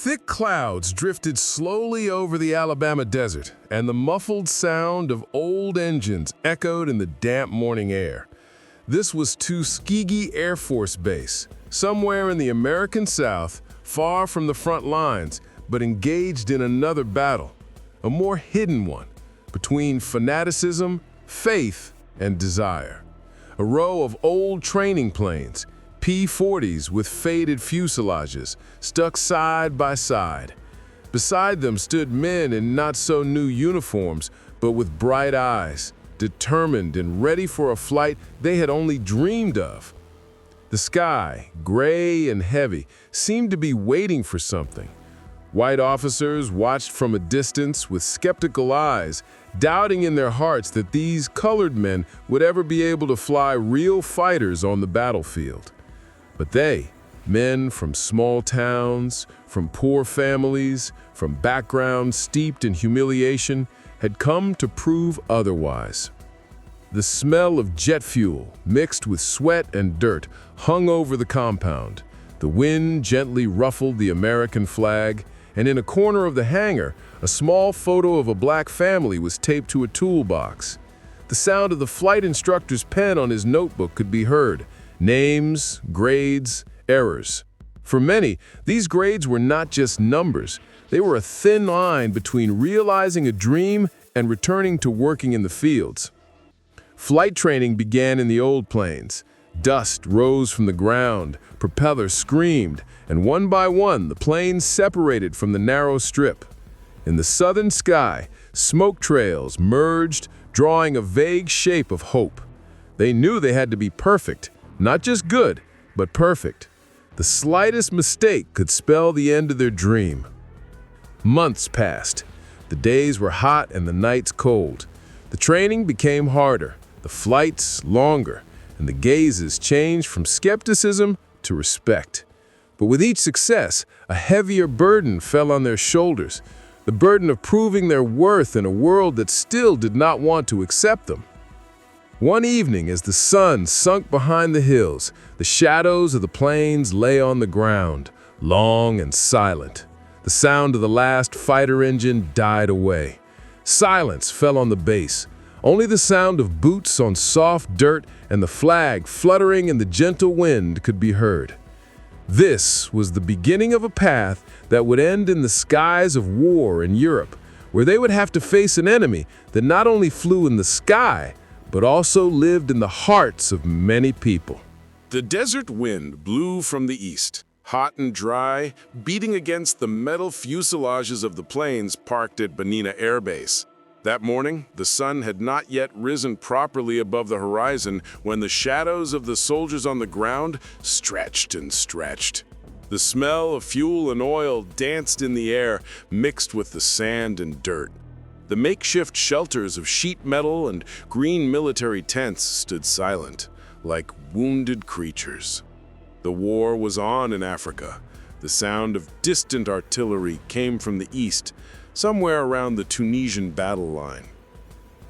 Thick clouds drifted slowly over the Alabama desert, and the muffled sound of old engines echoed in the damp morning air. This was Tuskegee Air Force Base, somewhere in the American South, far from the front lines, but engaged in another battle, a more hidden one, between fanaticism, faith, and desire. A row of old training planes, P-40s with faded fuselages, stuck side by side. Beside them stood men in not-so-new uniforms, but with bright eyes, determined and ready for a flight they had only dreamed of. The sky, gray and heavy, seemed to be waiting for something. White officers watched from a distance with skeptical eyes, doubting in their hearts that these colored men would ever be able to fly real fighters on the battlefield. But they, men from small towns, from poor families, from backgrounds steeped in humiliation, had come to prove otherwise. The smell of jet fuel, mixed with sweat and dirt, hung over the compound. The wind gently ruffled the American flag, and in a corner of the hangar, a small photo of a black family was taped to a toolbox. The sound of the flight instructor's pen on his notebook could be heard. Names, grades, errors. For many, these grades were not just numbers. They were a thin line between realizing a dream and returning to working in the fields. Flight training began in the old planes. Dust rose from the ground, propellers screamed, and one by one the planes separated from the narrow strip. In the southern sky, smoke trails merged, drawing a vague shape of hope. They knew they had to be perfect, not just good, but perfect. The slightest mistake could spell the end of their dream. Months passed. The days were hot and the nights cold. The training became harder, the flights longer, and the gazes changed from skepticism to respect. But with each success, a heavier burden fell on their shoulders, the burden of proving their worth in a world that still did not want to accept them. One evening, as the sun sunk behind the hills, the shadows of the planes lay on the ground, long and silent. The sound of the last fighter engine died away. Silence fell on the base. Only the sound of boots on soft dirt and the flag fluttering in the gentle wind could be heard. This was the beginning of a path that would end in the skies of war in Europe, where they would have to face an enemy that not only flew in the sky, but also lived in the hearts of many people. The desert wind blew from the east, hot and dry, beating against the metal fuselages of the planes parked at Benina Air Base. That morning, the sun had not yet risen properly above the horizon when the shadows of the soldiers on the ground stretched and stretched. The smell of fuel and oil danced in the air, mixed with the sand and dirt. The makeshift shelters of sheet metal and green military tents stood silent, like wounded creatures. The war was on in Africa. The sound of distant artillery came from the east, somewhere around the Tunisian battle line.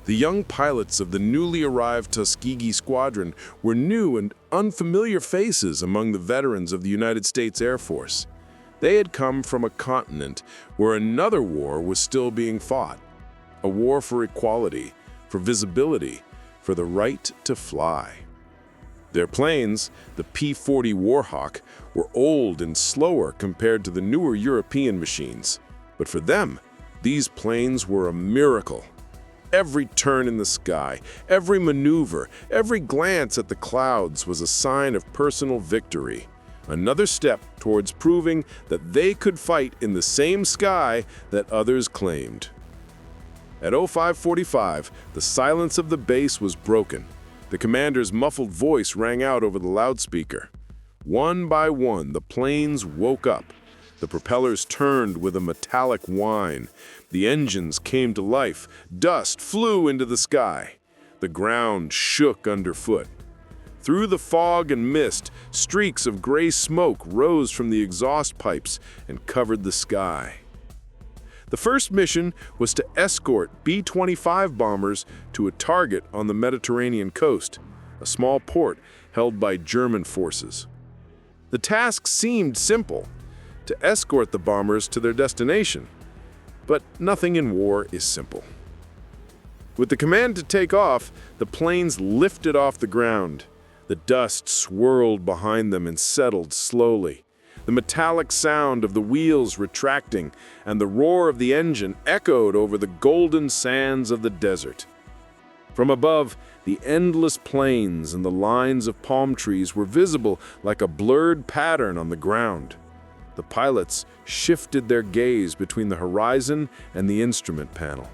The young pilots of the newly arrived Tuskegee Squadron were new and unfamiliar faces among the veterans of the United States Air Force. They had come from a continent where another war was still being fought. A war for equality, for visibility, for the right to fly. Their planes, the P-40 Warhawk, were old and slower compared to the newer European machines. But for them, these planes were a miracle. Every turn in the sky, every maneuver, every glance at the clouds was a sign of personal victory. Another step towards proving that they could fight in the same sky that others claimed. At 05:45, the silence of the base was broken. The commander's muffled voice rang out over the loudspeaker. One by one, the planes woke up. The propellers turned with a metallic whine. The engines came to life. Dust flew into the sky. The ground shook underfoot. Through the fog and mist, streaks of gray smoke rose from the exhaust pipes and covered the sky. The first mission was to escort B-25 bombers to a target on the Mediterranean coast, a small port held by German forces. The task seemed simple. to escort the bombers to their destination. But nothing in war is simple. With the command to take off, the planes lifted off the ground. The dust swirled behind them and settled slowly. The metallic sound of the wheels retracting and the roar of the engine echoed over the golden sands of the desert. From above, the endless plains and the lines of palm trees were visible like a blurred pattern on the ground. The pilots shifted their gaze between the horizon and the instrument panel.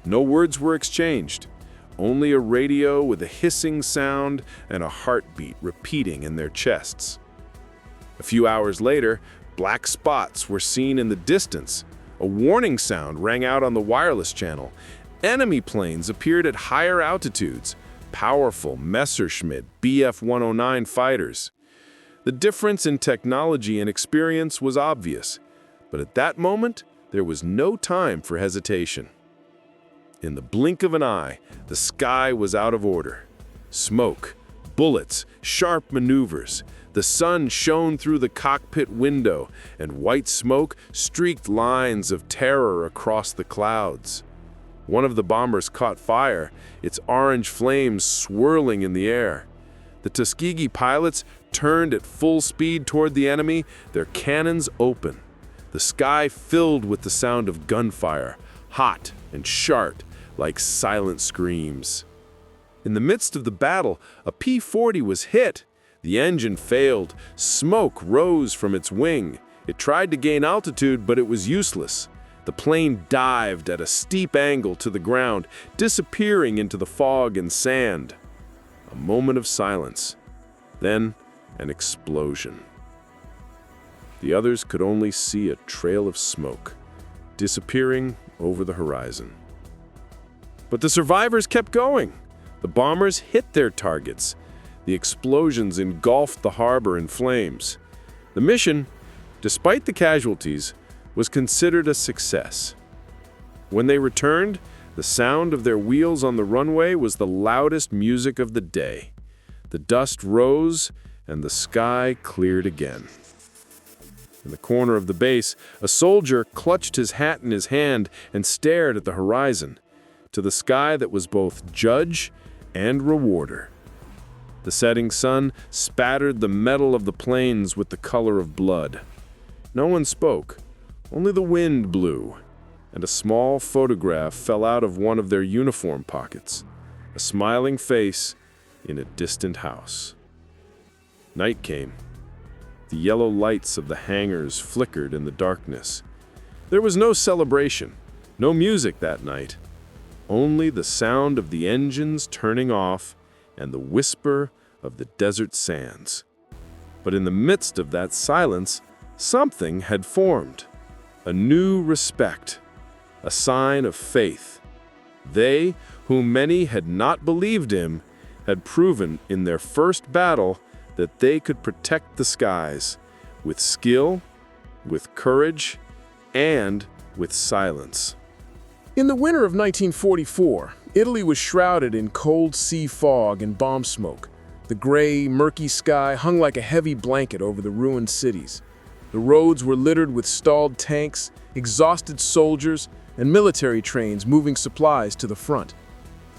No words were exchanged, only a radio with a hissing sound and a heartbeat repeating in their chests. A few hours later, black spots were seen in the distance. A warning sound rang out on the wireless channel. Enemy planes appeared at higher altitudes, powerful Messerschmitt Bf-109 fighters. The difference in technology and experience was obvious, but at that moment, there was no time for hesitation. In the blink of an eye, the sky was out of order. Smoke, bullets, sharp maneuvers. The sun shone through the cockpit window, and white smoke streaked lines of terror across the clouds. One of the bombers caught fire, its orange flames swirling in the air. The Tuskegee pilots turned at full speed toward the enemy, their cannons open. The sky filled with the sound of gunfire, hot and sharp, like silent screams. In the midst of the battle, a P-40 was hit. The engine failed. Smoke rose from its wing. It tried to gain altitude, but it was useless. The plane dived at a steep angle to the ground, disappearing into the fog and sand. A moment of silence. Then, an explosion. The others could only see a trail of smoke, disappearing over the horizon. But the survivors kept going. The bombers hit their targets. The explosions engulfed the harbor in flames. The mission, despite the casualties, was considered a success. When they returned, the sound of their wheels on the runway was the loudest music of the day. The dust rose, and the sky cleared again. In the corner of the base, a soldier clutched his hat in his hand and stared at the horizon, to the sky that was both judge and rewarder. The setting sun spattered the metal of the planes with the color of blood. No one spoke, only the wind blew, and a small photograph fell out of one of their uniform pockets, a smiling face in a distant house. Night came. The yellow lights of the hangars flickered in the darkness. There was no celebration, no music that night. Only the sound of the engines turning off and the whisper of the desert sands. But in the midst of that silence, something had formed. A new respect, a sign of faith. They, whom many had not believed in, had proven in their first battle that they could protect the skies with skill, with courage, and with silence. In the winter of 1944, Italy was shrouded in cold sea fog and bomb smoke. The gray, murky sky hung like a heavy blanket over the ruined cities. The roads were littered with stalled tanks, exhausted soldiers, and military trains moving supplies to the front.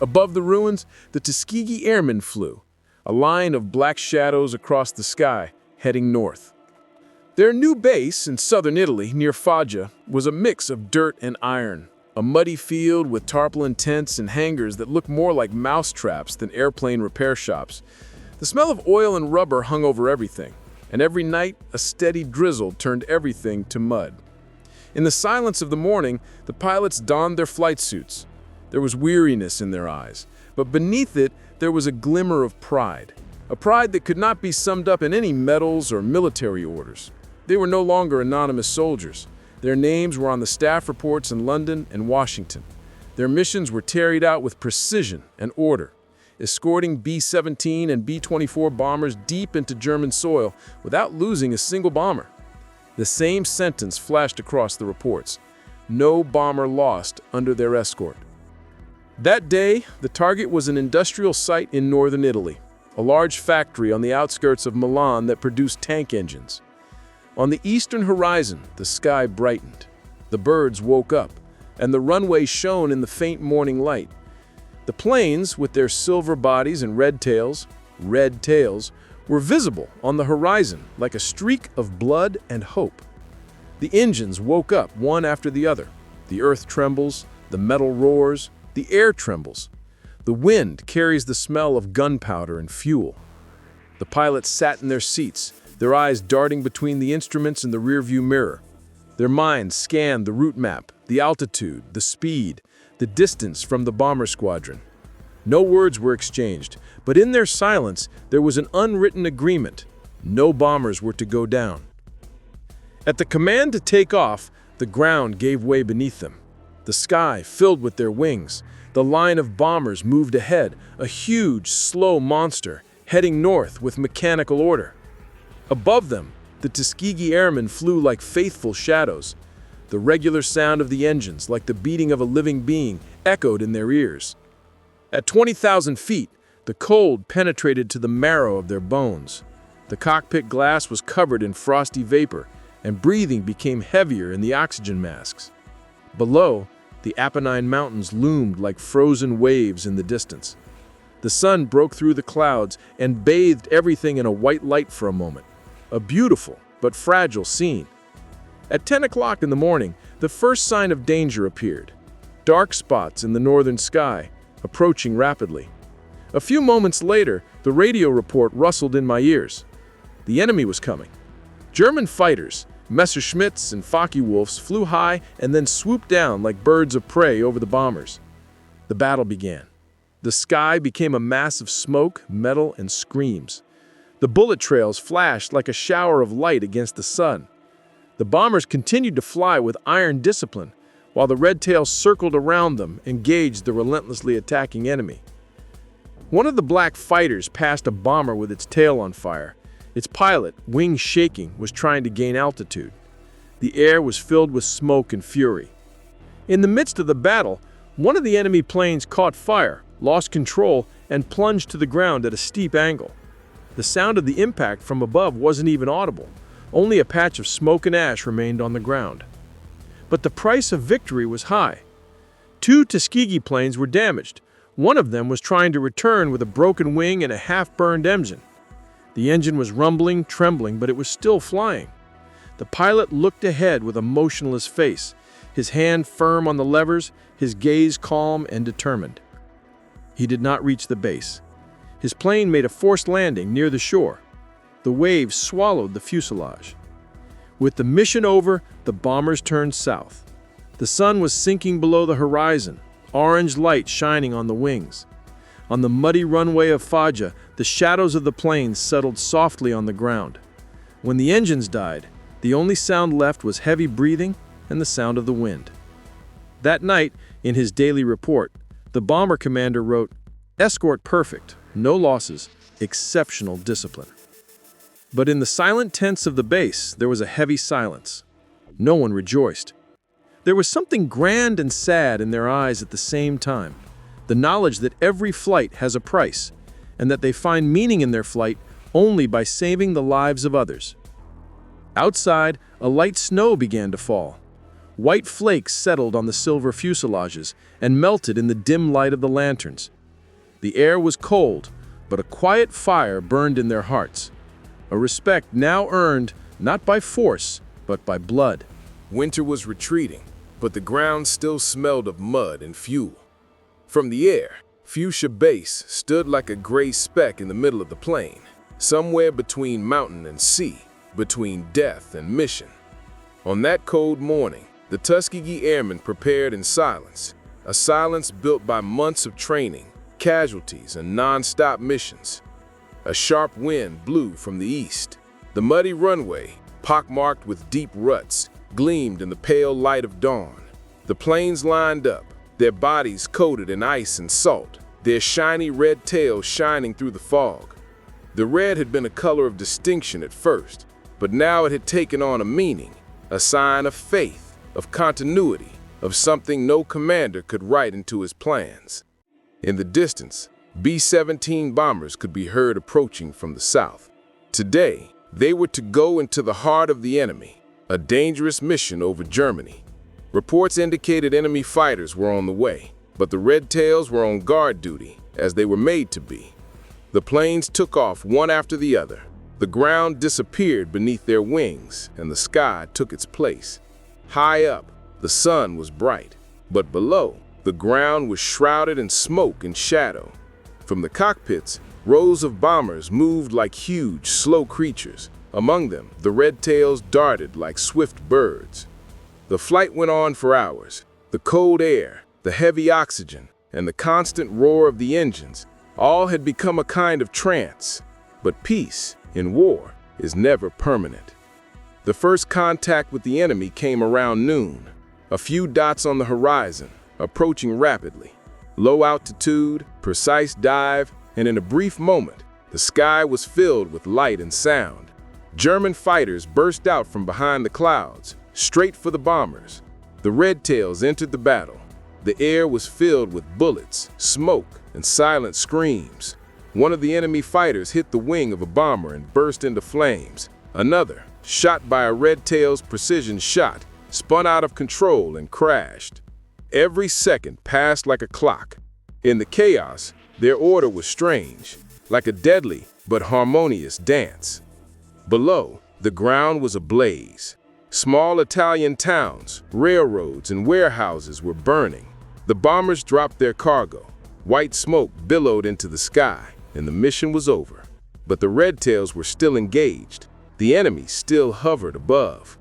Above the ruins, the Tuskegee Airmen flew, a line of black shadows across the sky, heading north. Their new base in southern Italy, near Foggia, was a mix of dirt and iron, a muddy field with tarpaulin tents and hangars that looked more like mousetraps than airplane repair shops. The smell of oil and rubber hung over everything, and every night a steady drizzle turned everything to mud. In the silence of the morning, the pilots donned their flight suits. There was weariness in their eyes, but beneath it there was a glimmer of pride, a pride that could not be summed up in any medals or military orders. They were no longer anonymous soldiers. Their names were on the staff reports in London and Washington. Their missions were carried out with precision and order, escorting B-17 and B-24 bombers deep into German soil without losing a single bomber. The same sentence flashed across the reports: no bomber lost under their escort. That day, the target was an industrial site in northern Italy, a large factory on the outskirts of Milan that produced tank engines. On the eastern horizon, the sky brightened. The birds woke up, and the runway shone in the faint morning light. The planes, with their silver bodies and red tails, were visible on the horizon like a streak of blood and hope. The engines woke up one after the other. The earth trembles, the metal roars, the air trembles. The wind carries the smell of gunpowder and fuel. The pilots sat in their seats, their eyes darting between the instruments in the rearview mirror. Their minds scanned the route map, the altitude, the speed, the distance from the bomber squadron. No words were exchanged, but in their silence there was an unwritten agreement. No bombers were to go down. At the command to take off, the ground gave way beneath them. The sky filled with their wings. The line of bombers moved ahead, a huge, slow monster, heading north with mechanical order. Above them, the Tuskegee Airmen flew like faithful shadows. The regular sound of the engines, like the beating of a living being, echoed in their ears. At 20,000 feet, the cold penetrated to the marrow of their bones. The cockpit glass was covered in frosty vapor, and breathing became heavier in the oxygen masks. Below, the Apennine Mountains loomed like frozen waves in the distance. The sun broke through the clouds and bathed everything in a white light for a moment. A beautiful but fragile scene. At 10 o'clock in the morning, the first sign of danger appeared. Dark spots in the northern sky, approaching rapidly. A few moments later, the radio report rustled in my ears. The enemy was coming. German fighters, Messerschmitts and Focke-Wulfs, flew high and then swooped down like birds of prey over the bombers. The battle began. The sky became a mass of smoke, metal, and screams. The bullet trails flashed like a shower of light against the sun. The bombers continued to fly with iron discipline, while the red tails circled around them, engaged the relentlessly attacking enemy. One of the black fighters passed a bomber with its tail on fire. Its pilot, wings shaking, was trying to gain altitude. The air was filled with smoke and fury. In the midst of the battle, one of the enemy planes caught fire, lost control, and plunged to the ground at a steep angle. The sound of the impact from above wasn't even audible. Only a patch of smoke and ash remained on the ground. But the price of victory was high. 2 Tuskegee planes were damaged. One of them was trying to return with a broken wing and a half-burned engine. The engine was rumbling, trembling, but it was still flying. The pilot looked ahead with a motionless face, his hand firm on the levers, his gaze calm and determined. He did not reach the base. His plane made a forced landing near the shore. The waves swallowed the fuselage. With the mission over, the bombers turned south. The sun was sinking below the horizon, orange light shining on the wings. On the muddy runway of Fallujah, the shadows of the planes settled softly on the ground. When the engines died, the only sound left was heavy breathing and the sound of the wind. That night, in his daily report, the bomber commander wrote, "Escort perfect, no losses, exceptional discipline." But in the silent tents of the base, there was a heavy silence. No one rejoiced. There was something grand and sad in their eyes at the same time. The knowledge that every flight has a price, and that they find meaning in their flight only by saving the lives of others. Outside, a light snow began to fall. White flakes settled on the silver fuselages and melted in the dim light of the lanterns. The air was cold, but a quiet fire burned in their hearts. A respect now earned not by force, but by blood. Winter was retreating, but the ground still smelled of mud and fuel. From the air, Fuchsia Base stood like a gray speck in the middle of the plain, somewhere between mountain and sea, between death and mission. On that cold morning, the Tuskegee Airmen prepared in silence, a silence built by months of training, casualties, and non-stop missions. A sharp wind blew from the east. The muddy runway, pockmarked with deep ruts, gleamed in the pale light of dawn. The planes lined up, their bodies coated in ice and salt, their shiny red tails shining through the fog. The red had been a color of distinction at first, but now it had taken on a meaning, a sign of faith, of continuity, of something no commander could write into his plans. In the distance, B-17 bombers could be heard approaching from the south. Today, They were to go into the heart of the enemy, a dangerous mission over Germany. Reports indicated enemy fighters were on the way, but the Red Tails were on guard duty, as they were made to be. The planes took off one after the other. The ground disappeared beneath their wings, and the sky took its place. High up, the sun was bright, but below, the ground was shrouded in smoke and shadow. From the cockpits, rows of bombers moved like huge, slow creatures. Among them, the Red Tails darted like swift birds. The flight went on for hours. The cold air, the heavy oxygen, and the constant roar of the engines, all had become a kind of trance. But peace, in war, is never permanent. The first contact with the enemy came around noon. A few dots on the horizon, approaching rapidly. Low altitude, precise dive, and in a brief moment, the sky was filled with light and sound. German fighters burst out from behind the clouds, straight for the bombers. The Red Tails entered the battle. The air was filled with bullets, smoke, and silent screams. One of the enemy fighters hit the wing of a bomber and burst into flames. Another, shot by a Red Tail's precision shot, spun out of control and crashed. Every second passed like a clock. In the chaos, their order was strange, like a deadly but harmonious dance. Below, the ground was ablaze. Small Italian towns, railroads, and warehouses were burning. The bombers dropped their cargo. White smoke billowed into the sky, and the mission was over. But the Red Tails were still engaged. The enemy still hovered above.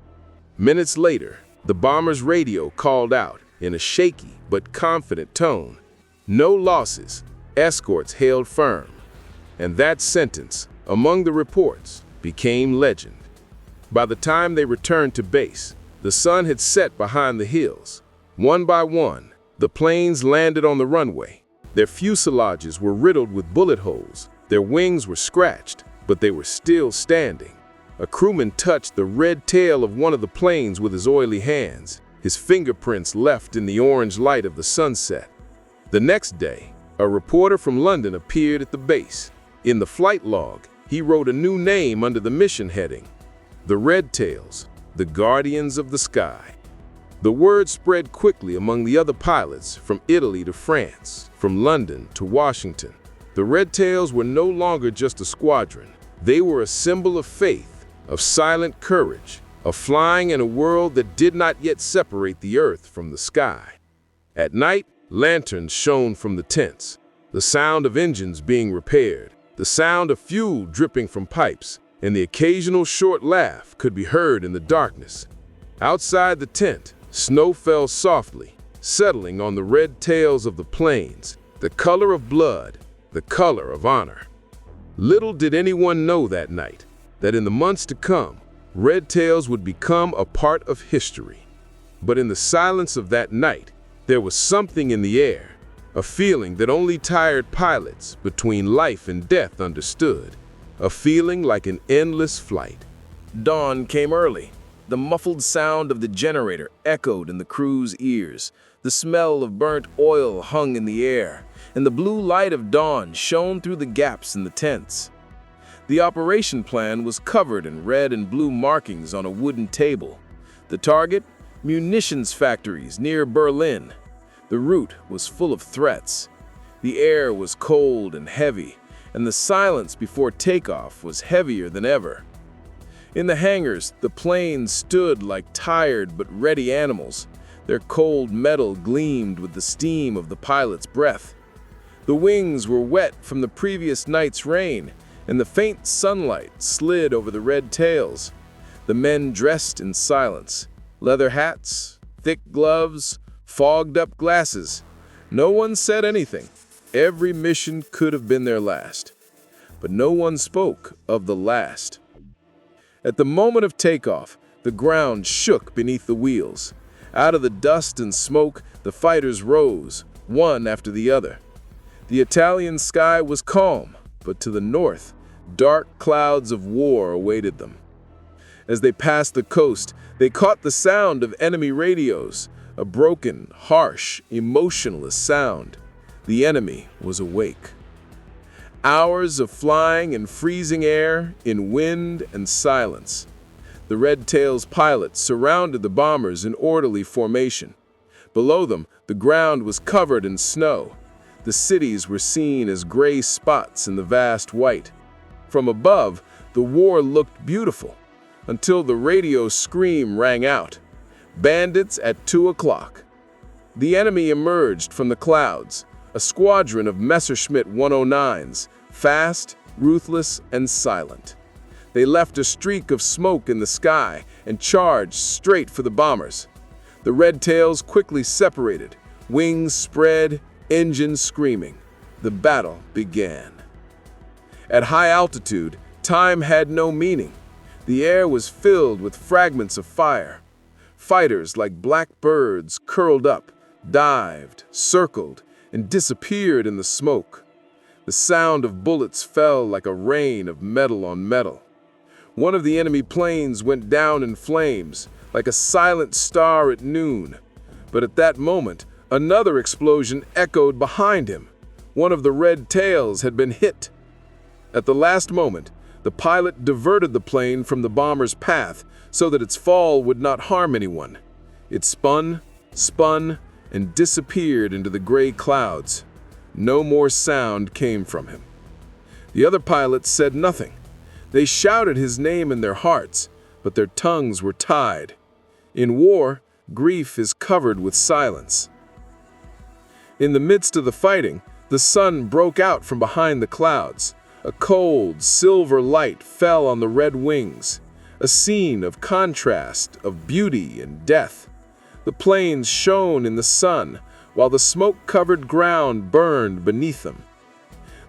Minutes later, the bomber's radio called out in a shaky but confident tone, "No losses, escorts held firm." And that sentence, among the reports, became legend. By the time they returned to base, the sun had set behind the hills. One by one, the planes landed on the runway. Their fuselages were riddled with bullet holes. Their wings were scratched, but they were still standing. A crewman touched the red tail of one of the planes with his oily hands, his fingerprints left in the orange light of the sunset. The next day, a reporter from London appeared at the base. In the flight log, he wrote a new name under the mission heading: the Red Tails, the Guardians of the Sky. The word spread quickly among the other pilots from Italy to France, from London to Washington. The Red Tails were no longer just a squadron. They were a symbol of faith, of silent courage, of flying in a world that did not yet separate the earth from the sky. At night, lanterns shone from the tents, the sound of engines being repaired, the sound of fuel dripping from pipes, and the occasional short laugh could be heard in the darkness. Outside the tent, snow fell softly, settling on the red tails of the planes, the color of blood, the color of honor. Little did anyone know that night that in the months to come, Red Tails would become a part of history. But in the silence of that night, there was something in the air, a feeling that only tired pilots between life and death understood, a feeling like an endless flight. Dawn came early. The muffled sound of the generator echoed in the crew's ears. The smell of burnt oil hung in the air, and the blue light of dawn shone through the gaps in the tents. The operation plan was covered in red and blue markings on a wooden table. The target? Munitions factories near Berlin. The route was full of threats. The air was cold and heavy, and the silence before takeoff was heavier than ever. In the hangars, the planes stood like tired but ready animals. Their cold metal gleamed with the steam of the pilot's breath. The wings were wet from the previous night's rain, and the faint sunlight slid over the red tails. The men dressed in silence. Leather hats, thick gloves, fogged-up glasses. No one said anything. Every mission could have been their last. But no one spoke of the last. At the moment of takeoff, the ground shook beneath the wheels. Out of the dust and smoke, the fighters rose, one after the other. The Italian sky was calm, but to the north, dark clouds of war awaited them. As they passed the coast, they caught the sound of enemy radios, a broken, harsh, emotionless sound. The enemy was awake. Hours of flying in freezing air, in wind and silence. The Red Tail's pilots surrounded the bombers in orderly formation. Below them, the ground was covered in snow. The cities were seen as gray spots in the vast white. From above, the war looked beautiful, until the radio scream rang out. Bandits at 2 o'clock. The enemy emerged from the clouds, a squadron of Messerschmitt 109s, fast, ruthless, and silent. They left a streak of smoke in the sky and charged straight for the bombers. The Red Tails quickly separated, wings spread, engines screaming. The battle began. At high altitude, time had no meaning. The air was filled with fragments of fire. Fighters like black birds curled up, dived, circled, and disappeared in the smoke. The sound of bullets fell like a rain of metal on metal. One of the enemy planes went down in flames, like a silent star at noon. But at that moment, another explosion echoed behind him. One of the Red Tails had been hit. At the last moment, the pilot diverted the plane from the bomber's path so that its fall would not harm anyone. It spun, and disappeared into the gray clouds. No more sound came from him. The other pilots said nothing. They shouted his name in their hearts, but their tongues were tied. In war, grief is covered with silence. In the midst of the fighting, the sun broke out from behind the clouds. A cold, silver light fell on the red wings, a scene of contrast, of beauty and death. The planes shone in the sun, while the smoke-covered ground burned beneath them.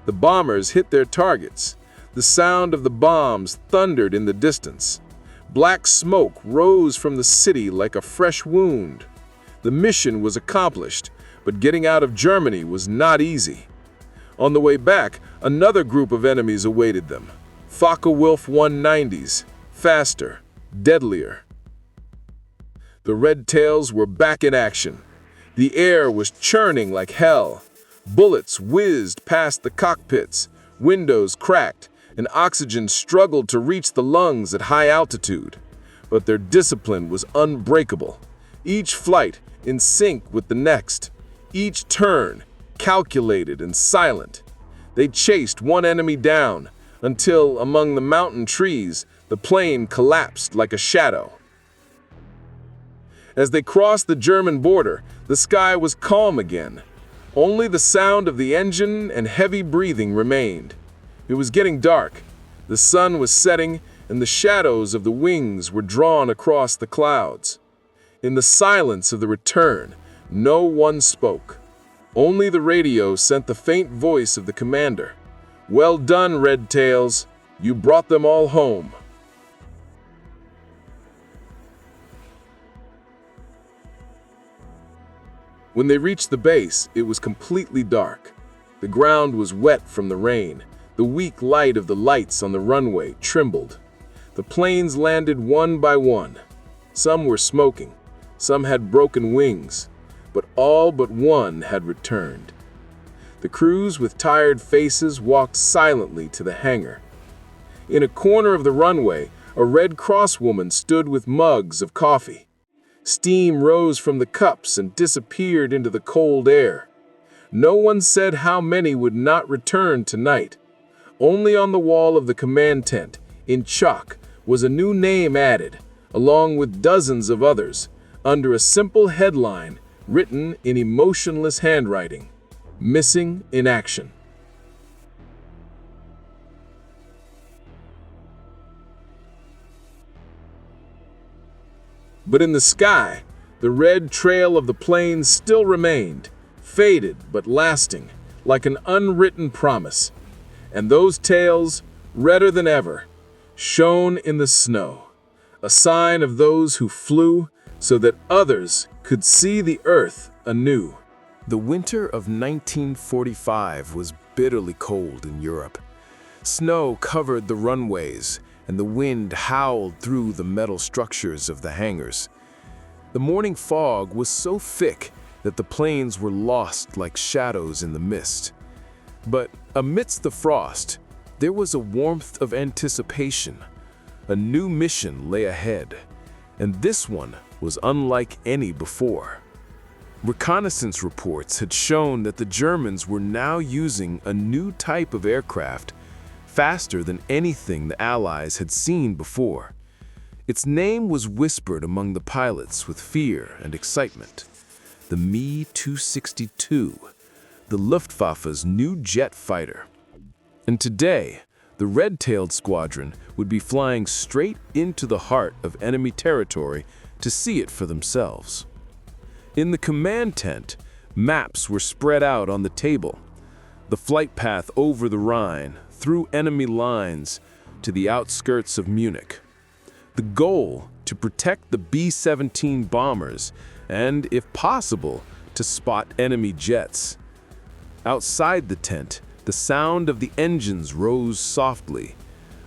The bombers hit their targets. The sound of the bombs thundered in the distance. Black smoke rose from the city like a fresh wound. The mission was accomplished, but getting out of Germany was not easy. On the way back, another group of enemies awaited them. Focke-Wulf 190s, faster, deadlier. The Red Tails were back in action. The air was churning like hell. Bullets whizzed past the cockpits, windows cracked, and oxygen struggled to reach the lungs at high altitude. But their discipline was unbreakable. Each flight in sync with the next. Each turn calculated and silent. They chased one enemy down until, among the mountain trees, the plane collapsed like a shadow. As they crossed the German border, the sky was calm again. Only the sound of the engine and heavy breathing remained. It was getting dark. The sun was setting, and the shadows of the wings were drawn across the clouds. In the silence of the return, no one spoke. Only the radio sent the faint voice of the commander. "Well done, Red Tails. You brought them all home." When they reached the base, it was completely dark. The ground was wet from the rain. The weak light of the lights on the runway trembled. The planes landed one by one. Some were smoking. Some had broken wings. But all but one had returned. The crews with tired faces walked silently to the hangar. In a corner of the runway, a Red Cross woman stood with mugs of coffee. Steam rose from the cups and disappeared into the cold air. No one said how many would not return tonight. Only on the wall of the command tent, in chalk, was a new name added, along with dozens of others, under a simple headline written in emotionless handwriting: "Missing in Action." But in the sky, the red trail of the planes still remained, faded but lasting, like an unwritten promise. And those tails, redder than ever, shone in the snow, a sign of those who flew so that others could see the earth anew. The winter of 1945 was bitterly cold in Europe. Snow covered the runways, and the wind howled through the metal structures of the hangars. The morning fog was so thick that the planes were lost like shadows in the mist. But amidst the frost, there was a warmth of anticipation. A new mission lay ahead, and this one was unlike any before. Reconnaissance reports had shown that the Germans were now using a new type of aircraft, faster than anything the Allies had seen before. Its name was whispered among the pilots with fear and excitement. The Me-262, the Luftwaffe's new jet fighter. And today, the red-tailed squadron would be flying straight into the heart of enemy territory to see it for themselves. In the command tent, maps were spread out on the table. The flight path over the Rhine, through enemy lines, to the outskirts of Munich. The goal, to protect the B-17 bombers and, if possible, to spot enemy jets. Outside the tent, the sound of the engines rose softly,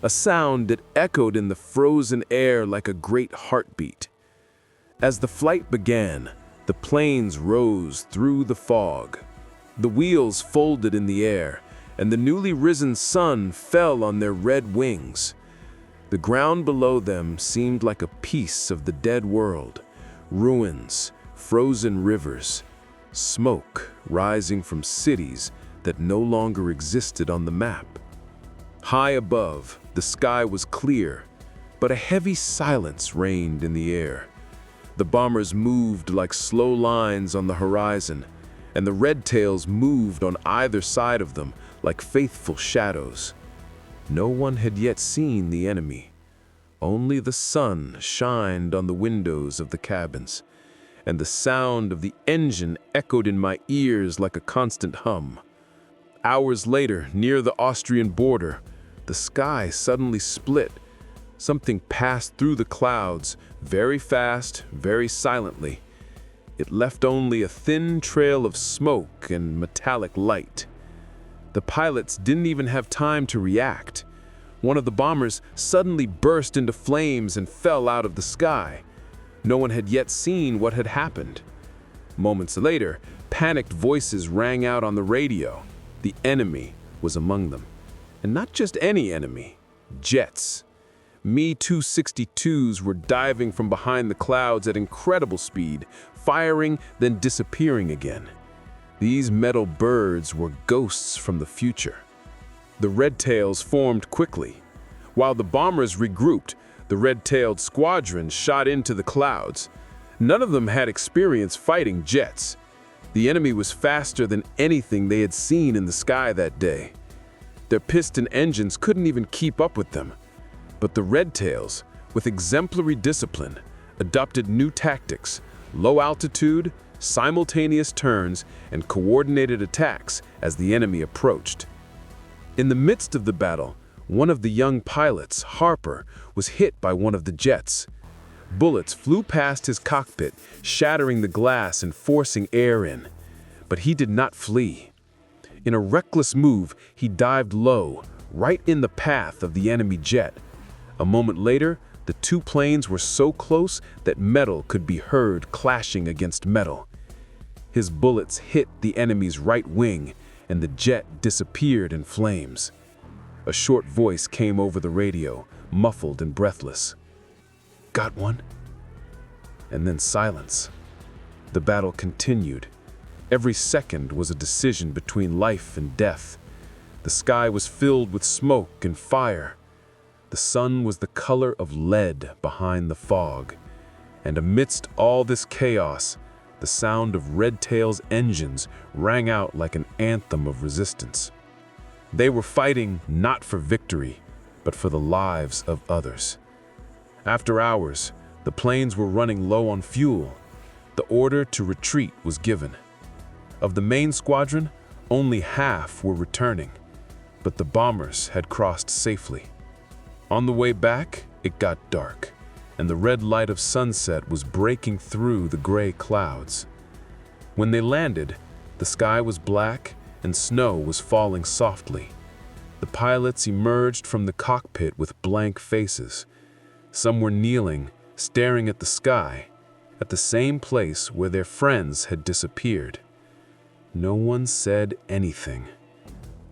a sound that echoed in the frozen air like a great heartbeat. As the flight began, the planes rose through the fog. The wheels folded in the air, and the newly risen sun fell on their red wings. The ground below them seemed like a piece of the dead world, ruins, frozen rivers, smoke rising from cities that no longer existed on the map. High above, the sky was clear, but a heavy silence reigned in the air. The bombers moved like slow lines on the horizon, and the red tails moved on either side of them like faithful shadows. No one had yet seen the enemy. Only the sun shined on the windows of the cabins, and the sound of the engine echoed in my ears like a constant hum. Hours later, near the Austrian border, the sky suddenly split. Something passed through the clouds, very fast, very silently. It left only a thin trail of smoke and metallic light. The pilots didn't even have time to react. One of the bombers suddenly burst into flames and fell out of the sky. No one had yet seen what had happened. Moments later, panicked voices rang out on the radio. The enemy was among them. And not just any enemy, jets. Me-262s were diving from behind the clouds at incredible speed, firing, then disappearing again. These metal birds were ghosts from the future. The red-tails formed quickly. While the bombers regrouped, the red-tailed squadron shot into the clouds. None of them had experience fighting jets. The enemy was faster than anything they had seen in the sky that day. Their piston engines couldn't even keep up with them. But the red tails, with exemplary discipline, adopted new tactics, low altitude, simultaneous turns, and coordinated attacks as the enemy approached. In the midst of the battle, one of the young pilots, Harper, was hit by one of the jets. Bullets flew past his cockpit, shattering the glass and forcing air in. But he did not flee. In a reckless move, he dived low, right in the path of the enemy jet. A moment later, the two planes were so close that metal could be heard clashing against metal. His bullets hit the enemy's right wing, and the jet disappeared in flames. A short voice came over the radio, muffled and breathless. "Got one?" And then silence. The battle continued. Every second was a decision between life and death. The sky was filled with smoke and fire. The sun was the color of lead behind the fog. And amidst all this chaos, the sound of Red Tail's engines rang out like an anthem of resistance. They were fighting not for victory, but for the lives of others. After hours, the planes were running low on fuel. The order to retreat was given. Of the main squadron, only half were returning, but the bombers had crossed safely. On the way back, it got dark, and the red light of sunset was breaking through the gray clouds. When they landed, the sky was black and snow was falling softly. The pilots emerged from the cockpit with blank faces. Some were kneeling, staring at the sky, at the same place where their friends had disappeared. No one said anything.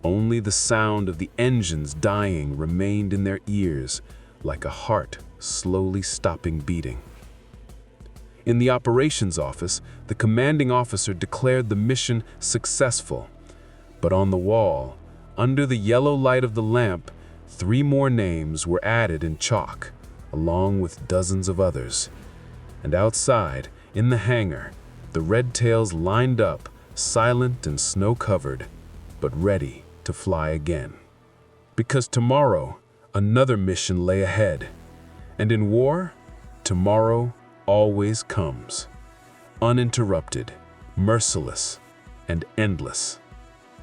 Only the sound of the engines dying remained in their ears, like a heart slowly stopping beating. In the operations office, the commanding officer declared the mission successful. But on the wall, under the yellow light of the lamp, 3 more names were added in chalk, along with dozens of others. And outside, in the hangar, the red tails lined up, silent and snow-covered, but ready to fly again. Because tomorrow, another mission lay ahead. And in war, tomorrow always comes. Uninterrupted, merciless, and endless.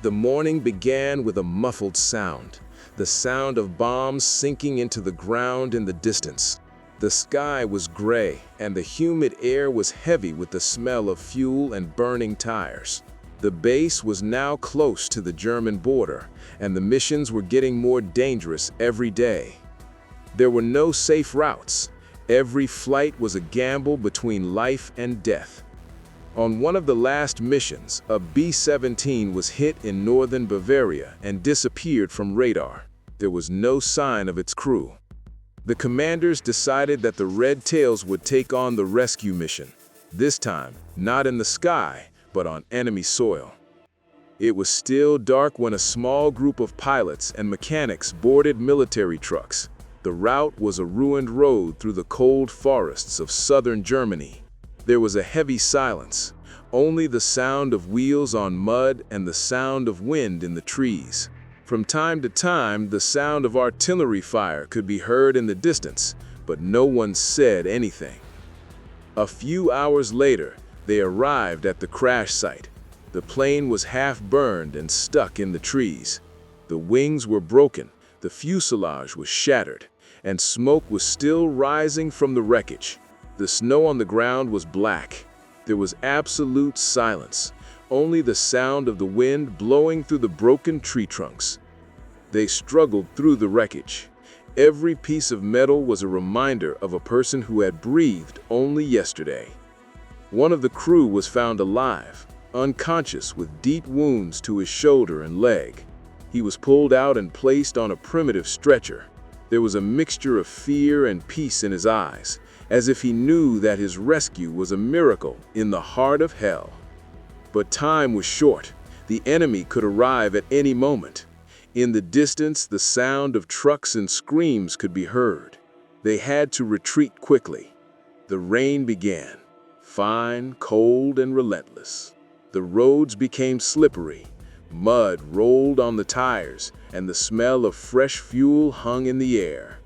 The morning began with a muffled sound, the sound of bombs sinking into the ground in the distance. The sky was gray, and the humid air was heavy with the smell of fuel and burning tires. The base was now close to the German border, and the missions were getting more dangerous every day. There were no safe routes. Every flight was a gamble between life and death. On one of the last missions, a B-17 was hit in northern Bavaria and disappeared from radar. There was no sign of its crew. The commanders decided that the Red Tails would take on the rescue mission, this time not in the sky, but on enemy soil. It was still dark when a small group of pilots and mechanics boarded military trucks. The route was a ruined road through the cold forests of southern Germany. There was a heavy silence, only the sound of wheels on mud and the sound of wind in the trees. From time to time, the sound of artillery fire could be heard in the distance, but no one said anything. A few hours later, they arrived at the crash site. The plane was half burned and stuck in the trees. The wings were broken, the fuselage was shattered, and smoke was still rising from the wreckage. The snow on the ground was black. There was absolute silence, only the sound of the wind blowing through the broken tree trunks. They struggled through the wreckage. Every piece of metal was a reminder of a person who had breathed only yesterday. One of the crew was found alive, unconscious with deep wounds to his shoulder and leg. He was pulled out and placed on a primitive stretcher. There was a mixture of fear and peace in his eyes, as if he knew that his rescue was a miracle in the heart of hell. But time was short. The enemy could arrive at any moment. In the distance, the sound of trucks and screams could be heard. They had to retreat quickly. The rain began, fine, cold, and relentless. The roads became slippery. Mud rolled on the tires, and the smell of fresh fuel hung in the air.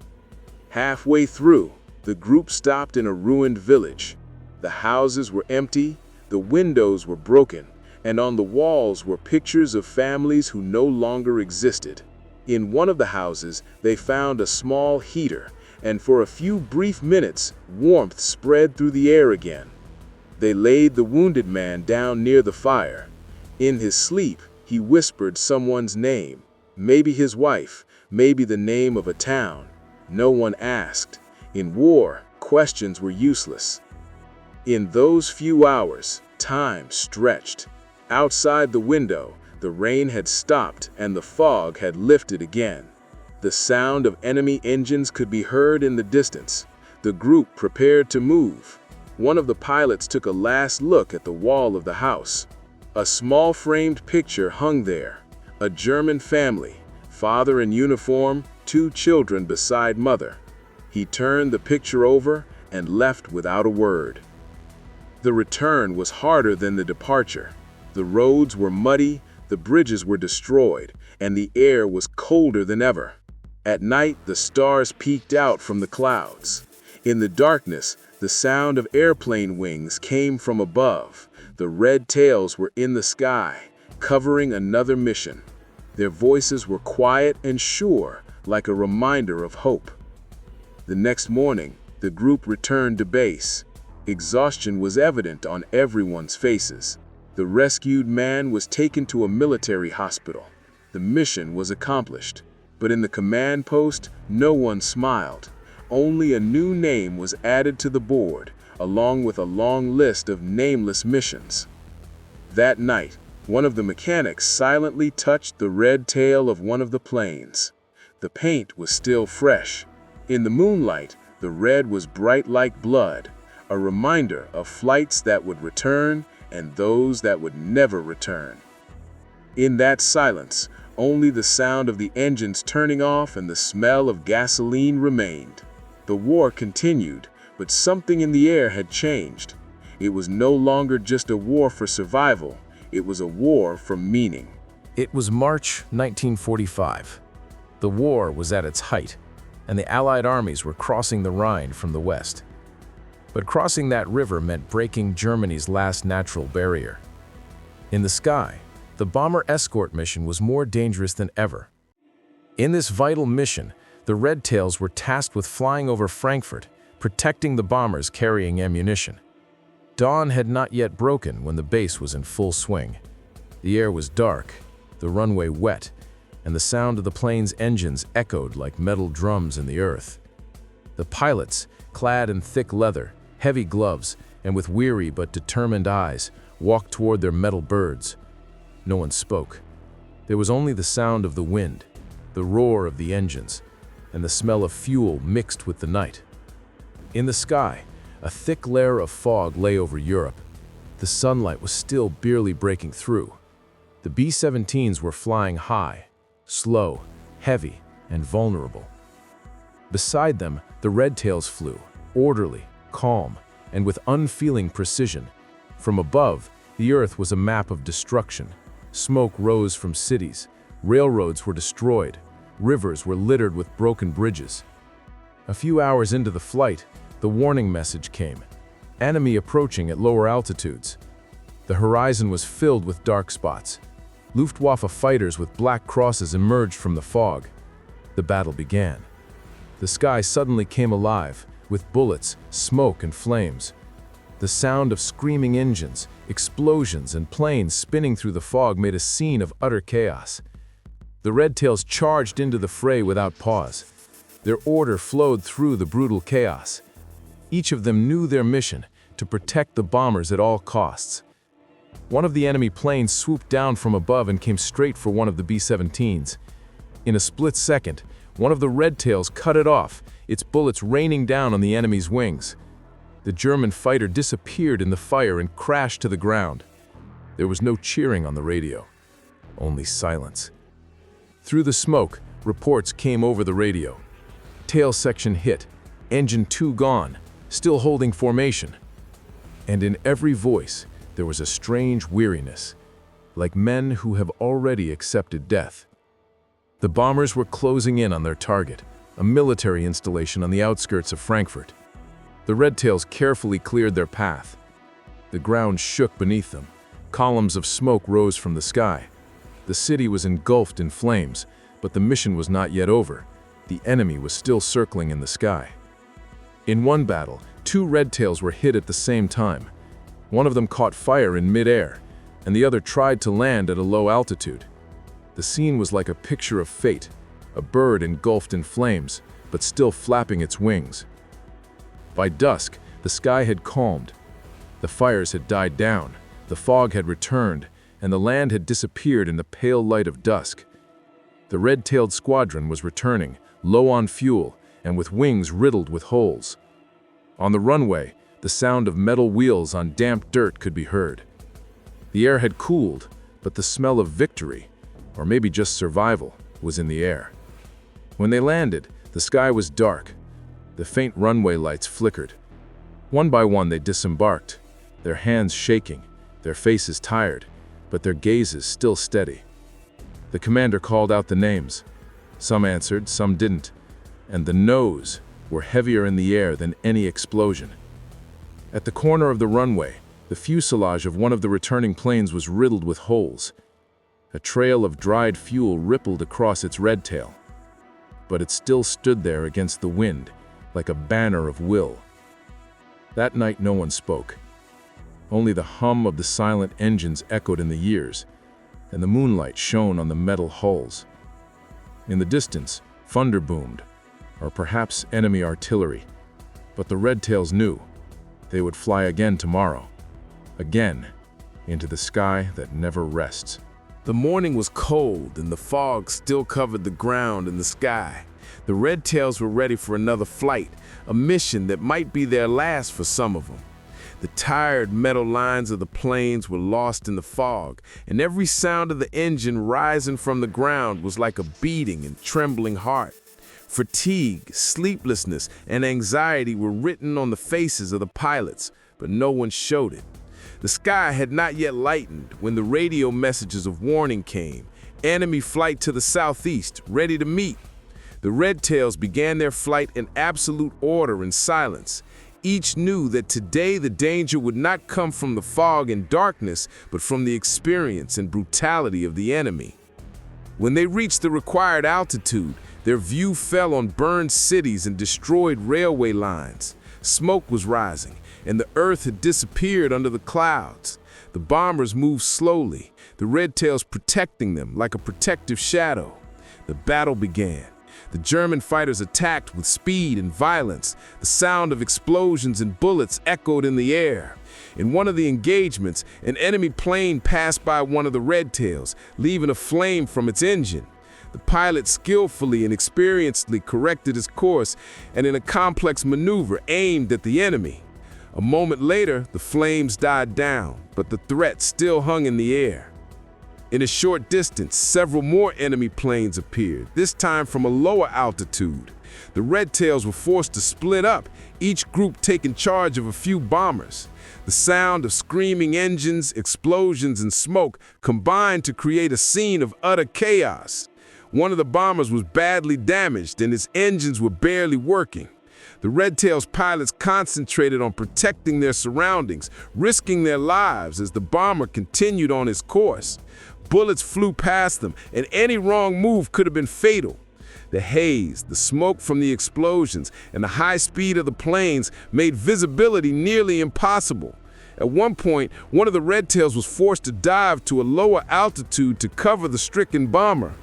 Halfway through, the group stopped in a ruined village. The houses were empty, the windows were broken, and on the walls were pictures of families who no longer existed. In one of the houses, they found a small heater, and for a few brief minutes, warmth spread through the air again. They laid the wounded man down near the fire. In his sleep, he whispered someone's name, maybe his wife, maybe the name of a town. No one asked. In war, questions were useless. In those few hours, time stretched. Outside the window, the rain had stopped and the fog had lifted again. The sound of enemy engines could be heard in the distance. The group prepared to move. One of the pilots took a last look at the wall of the house. A small framed picture hung there. A German family, father in uniform, 2 children beside mother. He turned the picture over and left without a word. The return was harder than the departure. The roads were muddy, the bridges were destroyed, and the air was colder than ever. At night, the stars peeked out from the clouds. In the darkness, the sound of airplane wings came from above. The red tails were in the sky, covering another mission. Their voices were quiet and sure, like a reminder of hope. The next morning, the group returned to base. Exhaustion was evident on everyone's faces. The rescued man was taken to a military hospital. The mission was accomplished. But in the command post, no one smiled. Only a new name was added to the board, along with a long list of nameless missions. That night, One of the mechanics silently touched the red tail of one of the planes. The paint was still fresh. In the moonlight, the red was bright like blood, a reminder of flights that would return and those that would never return. In that silence, only the sound of the engines turning off and the smell of gasoline remained. The war continued, but something in the air had changed. It was no longer just a war for survival. It was a war for meaning. It was March 1945. The war was at its height, and the Allied armies were crossing the Rhine from the west. But crossing that river meant breaking Germany's last natural barrier. In the sky, the bomber escort mission was more dangerous than ever. In this vital mission, the Red Tails were tasked with flying over Frankfurt, protecting the bombers carrying ammunition. Dawn had not yet broken when the base was in full swing. The air was dark, the runway wet, and the sound of the plane's engines echoed like metal drums in the earth. The pilots, clad in thick leather, heavy gloves, and with weary but determined eyes, walked toward their metal birds. No one spoke. There was only the sound of the wind, the roar of the engines, and the smell of fuel mixed with the night. In the sky, a thick layer of fog lay over Europe. The sunlight was still barely breaking through. The B-17s were flying high, slow, heavy, and vulnerable. Beside them, the Red Tails flew, orderly, calm, and with unfeeling precision. From above, the earth was a map of destruction. Smoke rose from cities, railroads were destroyed, rivers were littered with broken bridges. A few hours into the flight, the warning message came. Enemy approaching at lower altitudes. The horizon was filled with dark spots. Luftwaffe fighters with black crosses emerged from the fog. The battle began. The sky suddenly came alive, with bullets, smoke, and flames. The sound of screaming engines, explosions, and planes spinning through the fog made a scene of utter chaos. The Red Tails charged into the fray without pause. Their order flowed through the brutal chaos. Each of them knew their mission, to protect the bombers at all costs. One of the enemy planes swooped down from above and came straight for one of the B-17s. In a split second, one of the Red Tails cut it off, its bullets raining down on the enemy's wings. The German fighter disappeared in the fire and crashed to the ground. There was no cheering on the radio, only silence. Through the smoke, reports came over the radio. Tail section hit, engine 2 gone, still holding formation. And in every voice, there was a strange weariness, like men who have already accepted death. The bombers were closing in on their target, a military installation on the outskirts of Frankfurt. The Red Tails carefully cleared their path. The ground shook beneath them. Columns of smoke rose from the sky. The city was engulfed in flames, but the mission was not yet over. The enemy was still circling in the sky. In one battle, 2 Red Tails were hit at the same time. One of them caught fire in mid-air, and the other tried to land at a low altitude. The scene was like a picture of fate, a bird engulfed in flames, but still flapping its wings. By dusk, the sky had calmed. The fires had died down, the fog had returned, and the land had disappeared in the pale light of dusk. The red-tailed squadron was returning, low on fuel, and with wings riddled with holes. On the runway, the sound of metal wheels on damp dirt could be heard. The air had cooled, but the smell of victory, or maybe just survival, was in the air. When they landed, the sky was dark. The faint runway lights flickered. One by one they disembarked, their hands shaking, their faces tired, but their gazes still steady. The commander called out the names. Some answered, some didn't, and the no's were heavier in the air than any explosion. At the corner of the runway, the fuselage of one of the returning planes was riddled with holes. A trail of dried fuel rippled across its red tail, but it still stood there against the wind, like a banner of will. That night no one spoke. Only the hum of the silent engines echoed in the ears, and the moonlight shone on the metal hulls. In the distance, thunder boomed, or perhaps enemy artillery, but the Red Tails knew they would fly again tomorrow. Again, into the sky that never rests. The morning was cold and the fog still covered the ground and the sky. The Redtails were ready for another flight, a mission that might be their last for some of them. The tired metal lines of the planes were lost in the fog, and every sound of the engine rising from the ground was like a beating and trembling heart. Fatigue, sleeplessness, and anxiety were written on the faces of the pilots, but no one showed it. The sky had not yet lightened when the radio messages of warning came. Enemy flight to the southeast, ready to meet. The Redtails began their flight in absolute order and silence. Each knew that today the danger would not come from the fog and darkness, but from the experience and brutality of the enemy. When they reached the required altitude, their view fell on burned cities and destroyed railway lines. Smoke was rising, and the earth had disappeared under the clouds. The bombers moved slowly, the Redtails protecting them like a protective shadow. The battle began. The German fighters attacked with speed and violence. The sound of explosions and bullets echoed in the air. In one of the engagements, an enemy plane passed by one of the Redtails, leaving a flame from its engine. The pilot skillfully and experiencedly corrected his course and in a complex maneuver aimed at the enemy. A moment later, the flames died down, but the threat still hung in the air. In a short distance, several more enemy planes appeared, this time from a lower altitude. The Redtails were forced to split up, each group taking charge of a few bombers. The sound of screaming engines, explosions, and smoke combined to create a scene of utter chaos. One of the bombers was badly damaged and its engines were barely working. The Redtails pilots concentrated on protecting their surroundings, risking their lives as the bomber continued on his course. Bullets flew past them, and any wrong move could have been fatal. The haze, the smoke from the explosions, and the high speed of the planes made visibility nearly impossible. At one point, one of the Redtails was forced to dive to a lower altitude to cover the stricken bomber.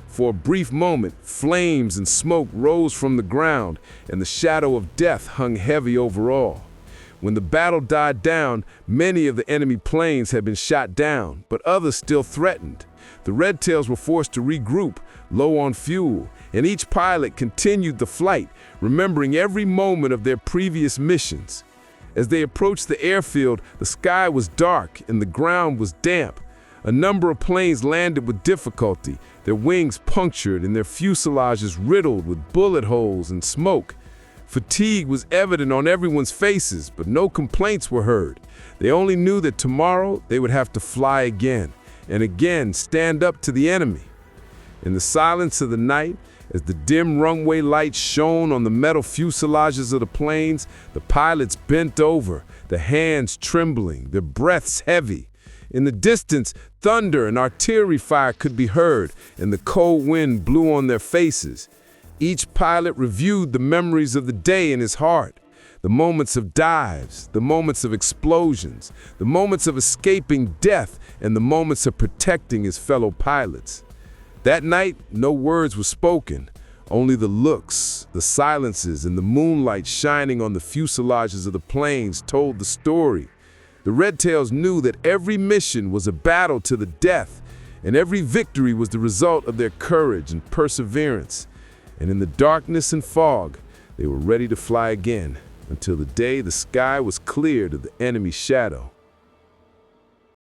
For a brief moment, flames and smoke rose from the ground, and the shadow of death hung heavy over all. When the battle died down, many of the enemy planes had been shot down, but others still threatened. The Redtails were forced to regroup, low on fuel, and each pilot continued the flight, remembering every moment of their previous missions. As they approached the airfield, the sky was dark and the ground was damp. A number of planes landed with difficulty, their wings punctured and their fuselages riddled with bullet holes and smoke. Fatigue was evident on everyone's faces, but no complaints were heard. They only knew that tomorrow they would have to fly again, and again stand up to the enemy. In the silence of the night, as the dim runway lights shone on the metal fuselages of the planes, the pilots bent over, their hands trembling, their breaths heavy. In the distance, thunder and artillery fire could be heard, and the cold wind blew on their faces. Each pilot reviewed the memories of the day in his heart, the moments of dives, the moments of explosions, the moments of escaping death, and the moments of protecting his fellow pilots. That night, no words were spoken, only the looks, the silences, and the moonlight shining on the fuselages of the planes told the story. The Redtails knew that every mission was a battle to the death, and every victory was the result of their courage and perseverance. And in the darkness and fog, they were ready to fly again until the day the sky was cleared of the enemy's shadow.